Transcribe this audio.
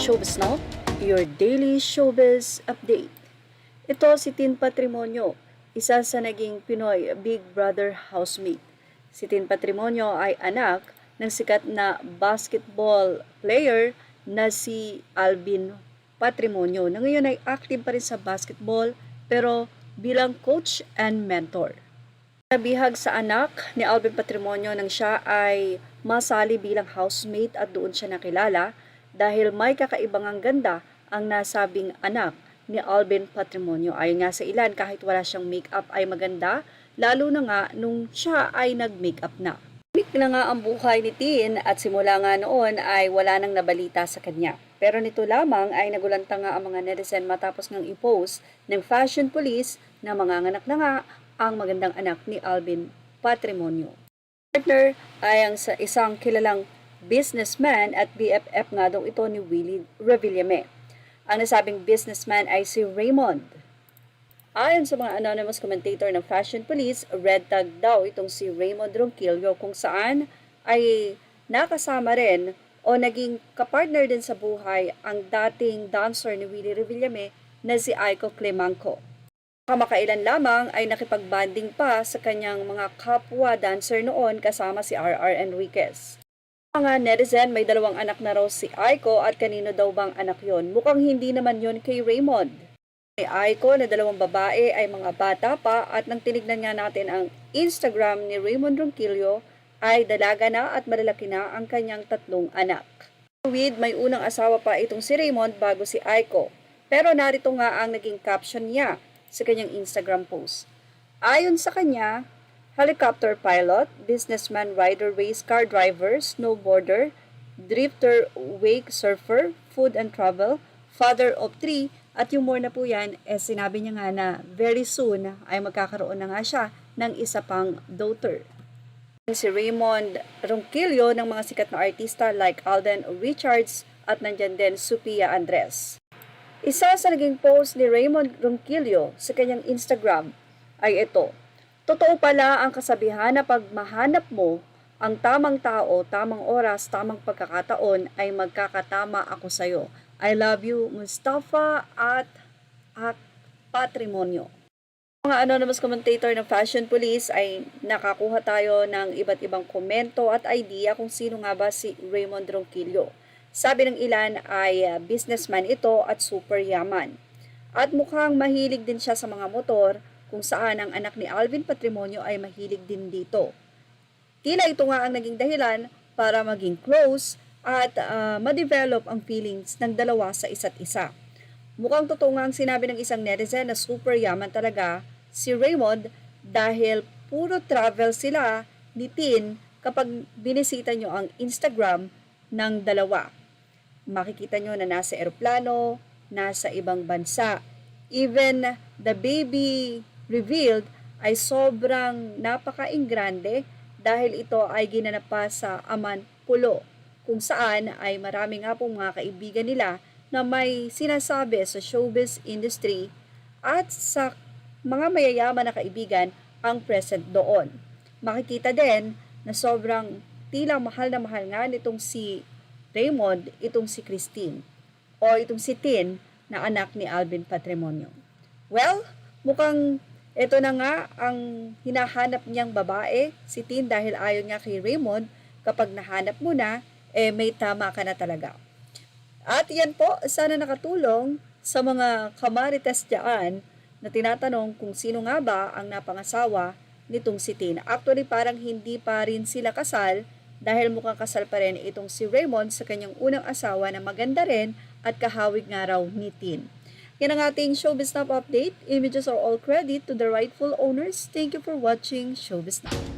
Showbiz Now, your daily showbiz update. Ito si Tin Patrimonio, isa sa naging Pinoy Big Brother housemate. Si Tin Patrimonio ay anak ng sikat na basketball player na si Alvin Patrimonio, na ngayon ay active pa rin sa basketball pero bilang coach and mentor. Nabihag sa anak ni Alvin Patrimonio nang siya ay masali bilang housemate at doon siya nakilala dahil may kakaibang ganda ang nasabing anak ni Alvin Patrimonio. Ayon nga sa ilan, kahit wala siyang makeup ay maganda, lalo na nga nung siya ay nag-makeup na. Umik na nga ang buhay ni Tin at simula nga noon ay wala nang nabalita sa kanya. Pero nito lamang ay nagulanta nga ang mga netizen matapos ngang i-post ng fashion police na manganganak na nga ang magandang anak ni Alvin Patrimonio. Partner ay ang sa isang kilalang businessman at BFF nga daw ito ni Willie Revillame. Ang nasabing businessman ay si Raymond. Ayon sa mga anonymous commentator ng Fashion Police, red tag daw itong si Raymond Ronquillo kung saan ay nakasama rin o naging kapartner din sa buhay ang dating dancer ni Willie Revillame na si Aiko Clemanco. Kamakailan lamang ay nakipagbanding pa sa kanyang mga kapwa dancer noon kasama si RR Enriquez. Mga netizen, may dalawang anak na raw si Aiko at kanino daw bang anak yon? Mukhang hindi naman yon kay Raymond. May Aiko na dalawang babae ay mga bata pa at nang tinignan nga natin ang Instagram ni Raymond Ronquillo ay dalaga na at malalaki na ang kanyang tatlong anak. With may unang asawa pa itong si Raymond bago si Aiko. Pero narito nga ang naging caption niya sa kanyang Instagram post. Ayon sa kanya, helicopter pilot, businessman, rider, race car driver, snowboarder, drifter, wake surfer, food and travel, father of 3, at yung more na po yan, sinabi niya nga na very soon ay magkakaroon na nga siya ng isa pang daughter. Si Raymond Ronquillo ng mga sikat na artista like Alden Richards at nandyan din Sophia Andres. Isa sa naging post ni Raymond Ronquillo sa kanyang Instagram ay ito. Totoo pala ang kasabihan na pag mahanap mo ang tamang tao, tamang oras, tamang pagkakataon ay magkakatama ako sa'yo. I love you, Mustafa at Patrimonio. Mga anonymous commentator ng Fashion Police ay nakakuha tayo ng iba't ibang komento at idea kung sino nga ba si Raymond Ronquillo. Sabi ng ilan ay businessman ito at super yaman. At mukhang mahilig din siya sa mga motor, kung saan ang anak ni Alvin Patrimonio ay mahilig din dito. Tila ito nga ang naging dahilan para maging close at ma-develop ang feelings ng dalawa sa isa't isa. Mukhang totoo nga ang sinabi ng isang netizen na super yaman talaga si Raymond dahil puro travel sila ni Tin kapag binisita nyo ang Instagram ng dalawa. Makikita nyo na nasa eroplano, nasa ibang bansa. Even the baby revealed ay sobrang napaka-ingrande dahil ito ay ginanap pa sa Aman Pulo, kung saan ay marami nga pong mga kaibigan nila na may sinasabi sa showbiz industry at sa mga mayayaman na kaibigan ang present doon. Makikita din na sobrang tila mahal na mahal nga nitong si Raymond, itong si Christine o itong si Tin na anak ni Alvin Patrimonio. Well, mukhang ito na nga ang hinahanap niyang babae, si Tin, dahil ayon nga kay Raymond, kapag nahanap mo na, may tama ka na talaga. At yan po, sana nakatulong sa mga kamarites dyan na tinatanong kung sino nga ba ang napangasawa nitong si Tin. Actually, parang hindi pa rin sila kasal dahil mukhang kasal pa rin itong si Raymond sa kanyang unang asawa na maganda rin at kahawig nga raw ni Tin. Yan ang ating Showbiz Now update. Images are all credit to the rightful owners. Thank you for watching Showbiz Now.